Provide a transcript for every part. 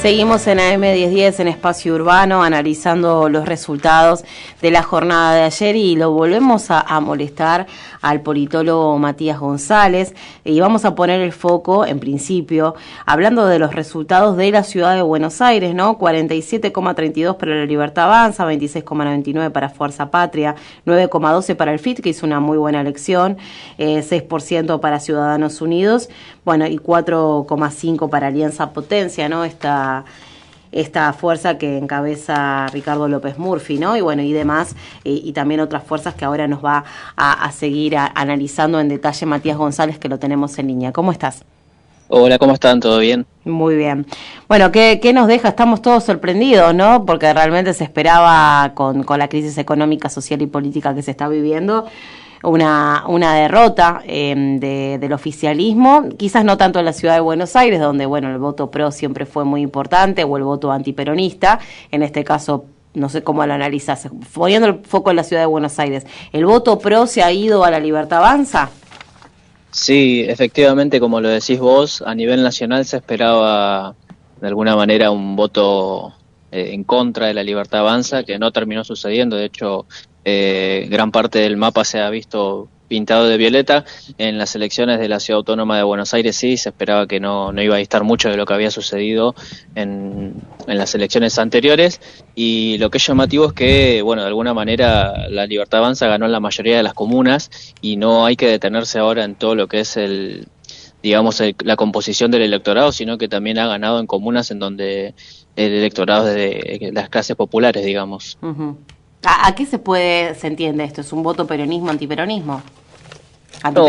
Seguimos en AM1010 en Espacio Urbano analizando los resultados de la jornada de ayer y lo volvemos a molestar al politólogo Matías González y vamos a poner el foco, en principio, hablando de los resultados de la ciudad de Buenos Aires, ¿no? 47,32 para La Libertad Avanza, 26,99 para Fuerza Patria, 9,12 para el FIT, que hizo una muy buena elección, 6% para Ciudadanos Unidos, bueno, y 4,5 para Alianza Potencia, ¿no? Esta fuerza que encabeza Ricardo López Murphy, ¿no? Y bueno, y demás, y también otras fuerzas que ahora nos va a seguir analizando en detalle Matías González, que lo tenemos en línea. ¿Cómo estás? Hola, ¿cómo están? ¿Todo bien? Muy bien. Bueno, ¿qué nos deja? Estamos todos sorprendidos, ¿no? Porque realmente se esperaba con la crisis económica, social y política que se está viviendo, una derrota del oficialismo, quizás no tanto en la ciudad de Buenos Aires, donde bueno, el voto pro siempre fue muy importante, o el voto antiperonista, en este caso, no sé cómo lo analizas, poniendo el foco en la ciudad de Buenos Aires, ¿el voto pro se ha ido a La Libertad Avanza? Sí, efectivamente, como lo decís vos, a nivel nacional se esperaba de alguna manera un voto en contra de La Libertad Avanza, que no terminó sucediendo. De hecho, gran parte del mapa se ha visto pintado de violeta. En las elecciones de la Ciudad Autónoma de Buenos Aires sí, se esperaba que no iba a distar mucho de lo que había sucedido en las elecciones anteriores, y lo que es llamativo es que, bueno, de alguna manera La Libertad Avanza ganó en la mayoría de las comunas, y no hay que detenerse ahora en todo lo que es la composición del electorado, sino que también ha ganado en comunas en donde el electorado es de las clases populares, digamos. Uh-huh. ¿A qué se entiende esto? ¿Es un voto peronismo, antiperonismo? No,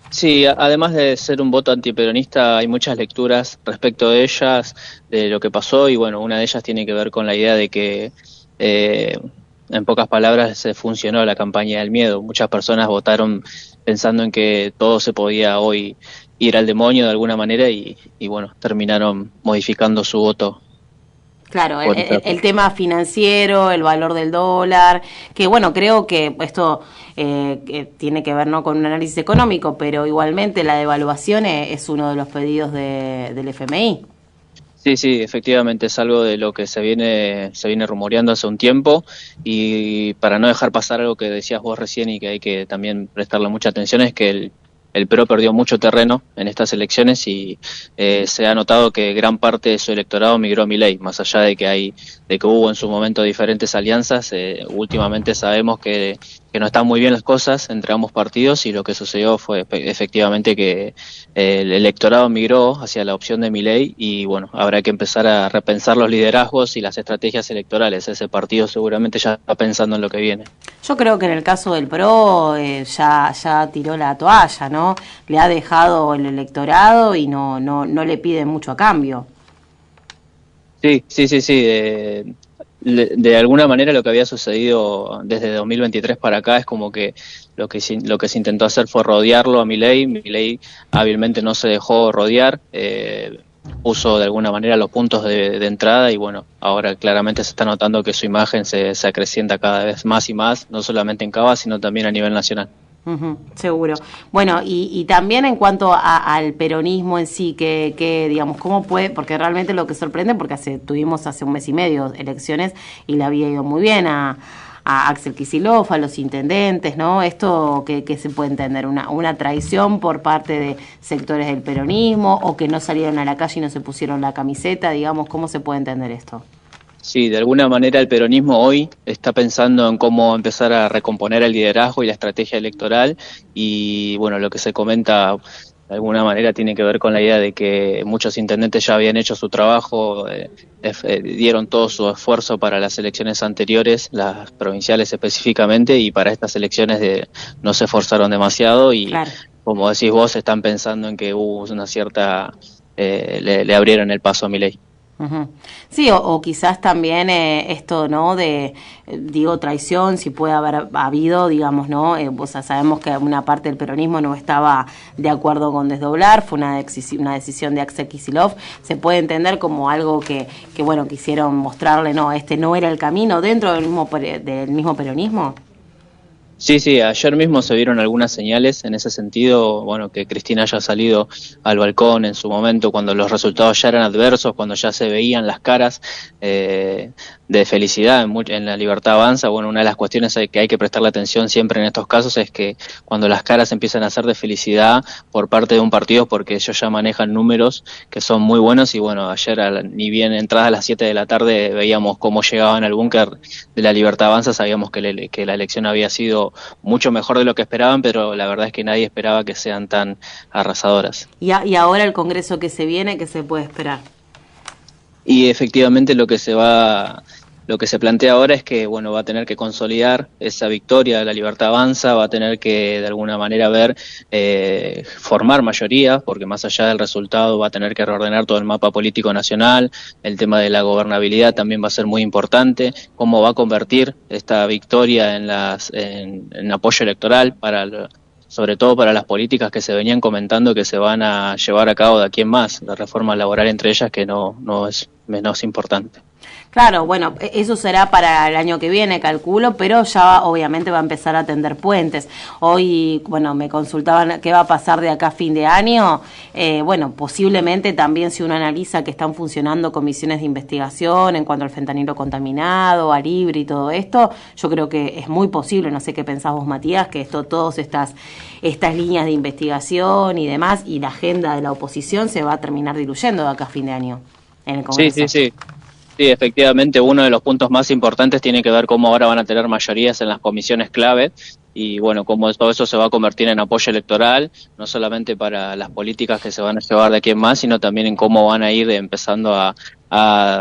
sí, además de ser un voto antiperonista, hay muchas lecturas respecto de ellas, de lo que pasó, y bueno, una de ellas tiene que ver con la idea de que, en pocas palabras, se funcionó la campaña del miedo. Muchas personas votaron pensando en que todo se podía hoy ir al demonio de alguna manera, y bueno, terminaron modificando su voto. Claro, el tema financiero, el valor del dólar, que bueno, creo que esto tiene que ver no con un análisis económico, pero igualmente la devaluación es uno de los pedidos del FMI. Sí, efectivamente es algo de lo que se viene rumoreando hace un tiempo, y para no dejar pasar algo que decías vos recién y que hay que también prestarle mucha atención, es que el PRO perdió mucho terreno en estas elecciones, y se ha notado que gran parte de su electorado migró a Milei, más allá de que hubo en su momento diferentes alianzas. Últimamente sabemos que no están muy bien las cosas entre ambos partidos, y lo que sucedió fue efectivamente que el electorado migró hacia la opción de Milei, y bueno, habrá que empezar a repensar los liderazgos y las estrategias electorales. Ese partido seguramente ya está pensando en lo que viene. Yo creo que en el caso del PRO ya tiró la toalla, ¿no? Le ha dejado el electorado y no le pide mucho a cambio. Sí. De alguna manera lo que había sucedido desde 2023 para acá es como que lo que se intentó hacer fue rodearlo a Milei. Milei hábilmente no se dejó rodear, puso de alguna manera los puntos de entrada, y bueno, ahora claramente se está notando que su imagen se acrecienta cada vez más y más, no solamente en Cava, sino también a nivel nacional. Uh-huh, seguro. Bueno, y también en cuanto al peronismo en sí, que digamos, ¿cómo puede? Porque realmente lo que sorprende, porque tuvimos hace un mes y medio elecciones y le había ido muy bien a Axel Kicillof, a los intendentes, ¿no? Esto que se puede entender, una traición por parte de sectores del peronismo, o que no salieron a la calle y no se pusieron la camiseta, digamos, ¿cómo se puede entender esto? Sí, de alguna manera el peronismo hoy está pensando en cómo empezar a recomponer el liderazgo y la estrategia electoral, y bueno, lo que se comenta de alguna manera tiene que ver con la idea de que muchos intendentes ya habían hecho su trabajo, dieron todo su esfuerzo para las elecciones anteriores, las provinciales específicamente, y para estas elecciones no se esforzaron demasiado, y claro, como decís vos, están pensando en que hubo una cierta, le abrieron el paso a Milei. Uh-huh. Sí, o quizás también esto, ¿no? Traición, si puede haber habido, digamos, ¿no? O sea, sabemos que una parte del peronismo no estaba de acuerdo con desdoblar, fue una decisión de Axel Kicillof, se puede entender como algo que bueno, quisieron mostrarle, no, este no era el camino dentro del mismo peronismo. Sí, sí, ayer mismo se vieron algunas señales en ese sentido, bueno, que Cristina haya salido al balcón en su momento cuando los resultados ya eran adversos, cuando ya se veían las caras de felicidad en la Libertad Avanza. Bueno, una de las cuestiones que hay que prestarle atención siempre en estos casos es que cuando las caras empiezan a ser de felicidad por parte de un partido, porque ellos ya manejan números que son muy buenos y bueno, ayer ni bien entradas a las 7 de la tarde veíamos cómo llegaban al búnker de la Libertad Avanza, sabíamos que la elección había sido mucho mejor de lo que esperaban, pero la verdad es que nadie esperaba que sean tan arrasadoras. Y ahora el Congreso que se viene, ¿qué se puede esperar? Y efectivamente lo que se plantea ahora es que bueno, va a tener que consolidar esa victoria de la Libertad Avanza, va a tener que de alguna manera formar mayoría, porque más allá del resultado va a tener que reordenar todo el mapa político nacional. El tema de la gobernabilidad también va a ser muy importante, cómo va a convertir esta victoria en apoyo electoral sobre todo para las políticas que se venían comentando que se van a llevar a cabo de aquí en más, la reforma laboral entre ellas, que no es menos importante. Claro, bueno, eso será para el año que viene, calculo, pero ya obviamente va a empezar a tender puentes. Hoy, bueno, me consultaban qué va a pasar de acá a fin de año. Bueno, posiblemente también si uno analiza que están funcionando comisiones de investigación en cuanto al fentanilo contaminado, al Libre y todo esto, yo creo que es muy posible, no sé qué pensás vos, Matías, que todas estas líneas de investigación y demás, y la agenda de la oposición se va a terminar diluyendo de acá a fin de año en el Congreso. Sí. Sí, efectivamente, uno de los puntos más importantes tiene que ver cómo ahora van a tener mayorías en las comisiones clave y bueno, cómo todo eso se va a convertir en apoyo electoral, no solamente para las políticas que se van a llevar de aquí en más, sino también en cómo van a ir empezando a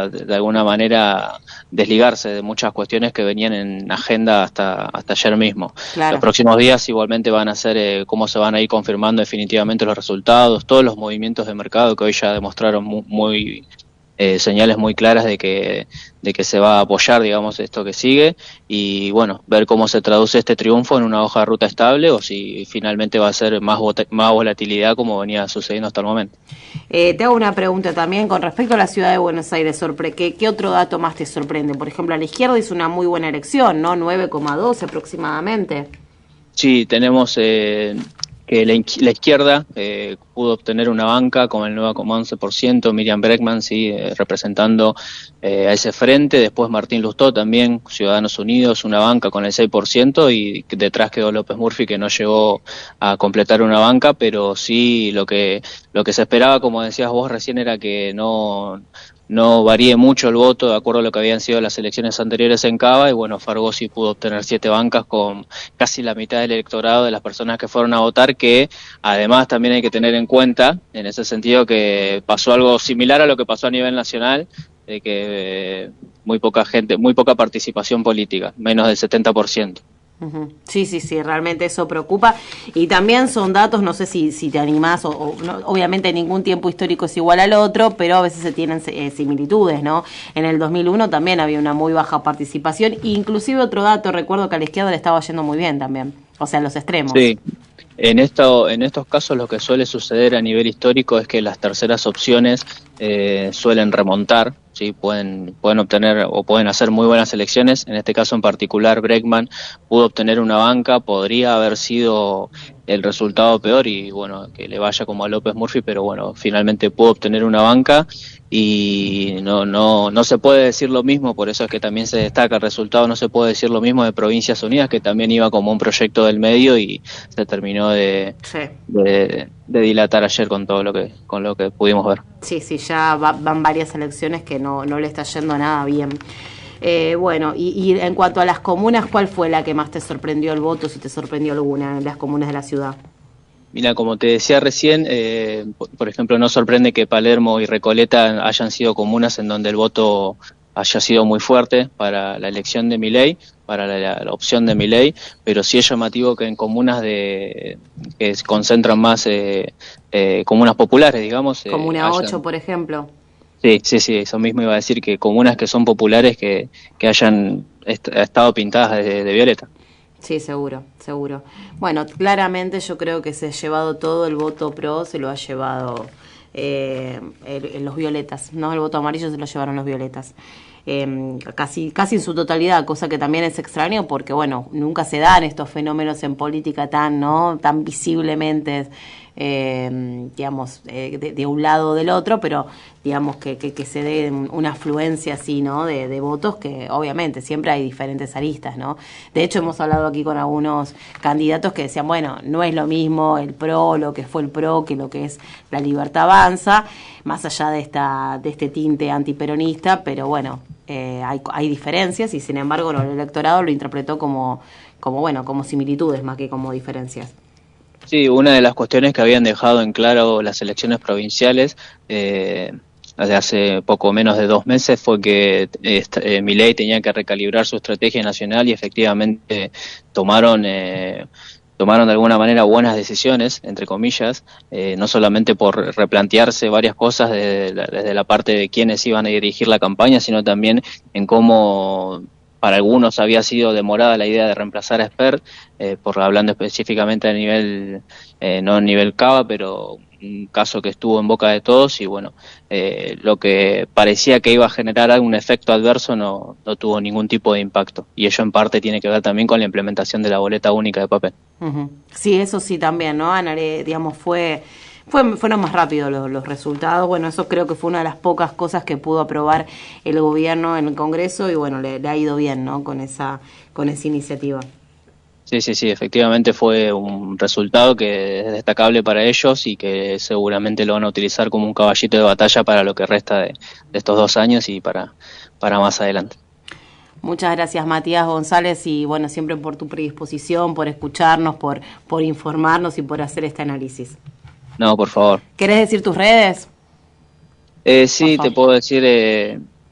de alguna manera desligarse de muchas cuestiones que venían en agenda hasta ayer mismo. Claro. Los próximos días igualmente van a ser cómo se van a ir confirmando definitivamente los resultados, todos los movimientos de mercado que hoy ya demostraron muy señales muy claras de que se va a apoyar, digamos, esto que sigue y, bueno, ver cómo se traduce este triunfo en una hoja de ruta estable o si finalmente va a ser más volatilidad como venía sucediendo hasta el momento. Te hago una pregunta también con respecto a la ciudad de Buenos Aires. ¿Qué otro dato más te sorprende? Por ejemplo, a la izquierda hizo una muy buena elección, ¿no? 9,12 aproximadamente. Sí, tenemos que la izquierda pudo obtener una banca con el 9,11%, Miriam Bregman representando a ese frente, después Martín Lustó también, Ciudadanos Unidos, una banca con el 6%, y detrás quedó López Murphy, que no llegó a completar una banca, pero sí lo que se esperaba, como decías vos recién, era que no varíe mucho el voto de acuerdo a lo que habían sido las elecciones anteriores en Cava, y bueno, Fargo sí pudo obtener 7 bancas con casi la mitad del electorado de las personas que fueron a votar, que además también hay que tener en cuenta, en ese sentido, que pasó algo similar a lo que pasó a nivel nacional, de que muy poca participación política, menos del 70%. Sí, realmente eso preocupa y también son datos, no sé si te animás o no, obviamente ningún tiempo histórico es igual al otro, pero a veces se tienen similitudes, ¿no? En el 2001 también había una muy baja participación, inclusive otro dato, recuerdo que a la izquierda le estaba yendo muy bien también, o sea, en los extremos. Sí. En estos casos lo que suele suceder a nivel histórico es que las terceras opciones suelen remontar, ¿sí? Pueden obtener o pueden hacer muy buenas elecciones. En este caso en particular, Bregman pudo obtener una banca, podría haber sido el resultado peor y bueno, que le vaya como a López Murphy, pero bueno, finalmente pudo obtener una banca y no se puede decir lo mismo, por eso es que también se destaca el resultado, no se puede decir lo mismo de Provincias Unidas, que también iba como un proyecto del medio y se terminó de dilatar ayer con todo lo que pudimos ver. Sí, ya van varias elecciones que no le está yendo nada bien. Bueno, y en cuanto a las comunas, ¿cuál fue la que más te sorprendió el voto, si te sorprendió alguna en las comunas de la ciudad? Mira, como te decía recién, por ejemplo, no sorprende que Palermo y Recoleta hayan sido comunas en donde el voto haya sido muy fuerte para la elección de Milei, para la opción de Milei, pero sí es llamativo que en comunas que se concentran más comunas populares, digamos. Comuna 8, por ejemplo. Sí, eso mismo iba a decir, que comunas que son populares que hayan estado pintadas de violeta. Sí, seguro. Bueno, claramente yo creo que se ha llevado todo el voto pro, se lo ha llevado los violetas, ¿no? El voto amarillo se lo llevaron los violetas. Casi en su totalidad, cosa que también es extraño porque, bueno, nunca se dan estos fenómenos en política tan visiblemente, digamos, de un lado o del otro, pero digamos que se dé una afluencia así, ¿no? De votos, que obviamente siempre hay diferentes aristas, ¿no? De hecho, hemos hablado aquí con algunos candidatos que decían, bueno, no es lo mismo el PRO, lo que fue el PRO, que lo que es la Libertad Avanza, más allá de este tinte antiperonista, pero bueno, hay diferencias y sin embargo el electorado lo interpretó como similitudes más que como diferencias. Sí, una de las cuestiones que habían dejado en claro las elecciones provinciales hace poco menos de 2 meses fue que Milei tenía que recalibrar su estrategia nacional y efectivamente tomaron de alguna manera buenas decisiones, entre comillas, no solamente por replantearse varias cosas desde la parte de quienes iban a dirigir la campaña, sino también en cómo para algunos había sido demorada la idea de reemplazar a Espert, hablando específicamente a nivel, no a nivel Cava, pero un caso que estuvo en boca de todos y bueno, lo que parecía que iba a generar algún efecto adverso no tuvo ningún tipo de impacto y ello en parte tiene que ver también con la implementación de la boleta única de papel. Uh-huh. Sí, eso sí también, ¿no? Digamos, fueron más rápidos los resultados. Bueno, eso creo que fue una de las pocas cosas que pudo aprobar el gobierno en el Congreso y bueno, le ha ido bien, ¿no? Con esa iniciativa. Sí, efectivamente fue un resultado que es destacable para ellos y que seguramente lo van a utilizar como un caballito de batalla para lo que resta de estos 2 años y para más adelante. Muchas gracias, Matías González, y bueno, siempre por tu predisposición, por escucarnos, por informarnos y por hacer este análisis. No, por favor. ¿Querés decir tus redes? Sí, te puedo decir,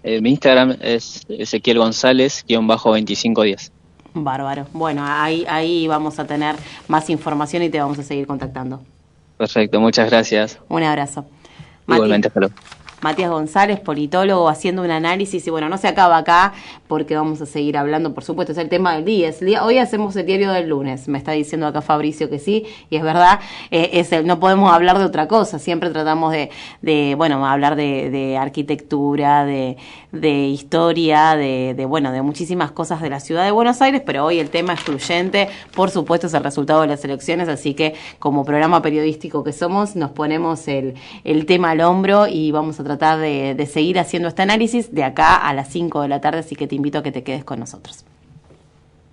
mi Instagram es Ezequiel González-2510. Bárbaro. Bueno, ahí vamos a tener más información y te vamos a seguir contactando. Perfecto, muchas gracias. Un abrazo. Igualmente, hasta luego. Matías González, politólogo, haciendo un análisis y bueno, no se acaba acá porque vamos a seguir hablando, por supuesto, es el tema del día. Hoy hacemos el diario del lunes, me está diciendo acá Fabricio que sí, y es verdad, no podemos hablar de otra cosa, siempre tratamos de hablar de arquitectura, de historia, de muchísimas cosas de la ciudad de Buenos Aires, pero hoy el tema excluyente, por supuesto, es el resultado de las elecciones, así que como programa periodístico que somos, nos ponemos el tema al hombro y vamos a tratar de seguir haciendo este análisis de acá a las 5 de la tarde, así que te invito a que te quedes con nosotros.